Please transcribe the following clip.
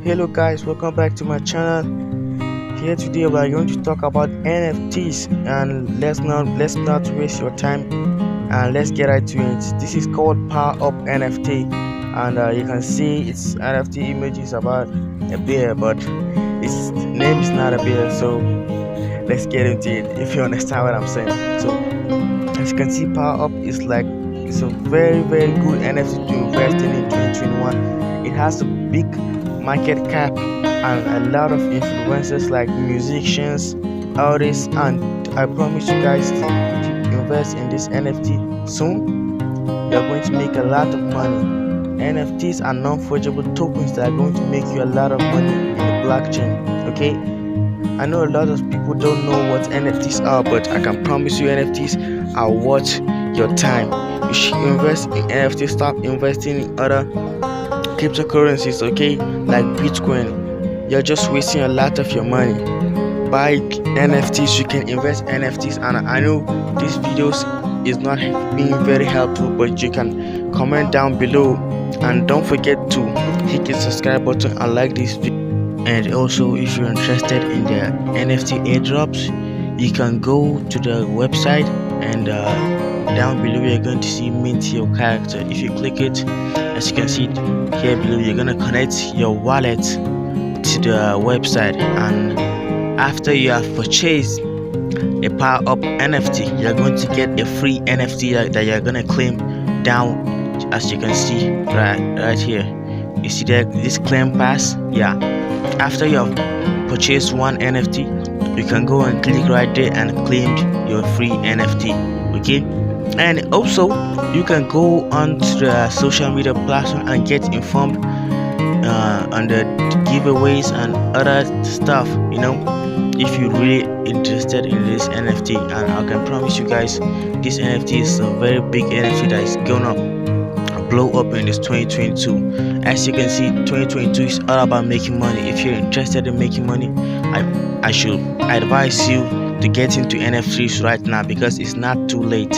Hello guys, welcome back to my channel. Here today we are going to talk about NFTs, and let's not waste your time and let's get right to it. This is called Power Up NFT, and you can see its NFT image is about a bear, but its name is not a bear. So let's get into it if you understand what I'm saying. So as you can see, Power Up is it's a very good NFT to invest in 2021. It has a big market cap and a lot of influencers like musicians, artists, and I promise you guys, if you invest in this NFT soon, you're going to make a lot of money. NFTs are non-fungible tokens that are going to make you a lot of money in the blockchain. Okay, I know a lot of people don't know what NFTs are, but I can promise you NFTs are worth your time. You should invest in NFTs. Stop investing in other cryptocurrencies, okay, like Bitcoin. You're just wasting a lot of your money. Buy NFTs. You can invest NFTs, and I know this videos is not being very helpful, but you can comment down below, and don't forget to hit the subscribe button and like this video. And also, if you're interested in the NFT airdrops, you can go to the website, and down below you're going to see mint your character. If you click it, as you can see here below, you're going to connect your wallet to the website, and after you have purchased a Power Up NFT, you're going to get a free NFT that you're going to claim down, as you can see right here. You see that this claim pass? Yeah, after you have purchased one NFT, you can go and click right there and claim your free NFT. Okay, and also you can go on to the social media platform and get informed on the giveaways and other stuff, you know, if you're really interested in this NFT. And I can promise you guys, this NFT is a very big NFT that is gonna blow up in this 2022. As you can see, 2022 is all about making money. If you're interested in making money, I should advise you to get into NFTs right now, because it's not too late.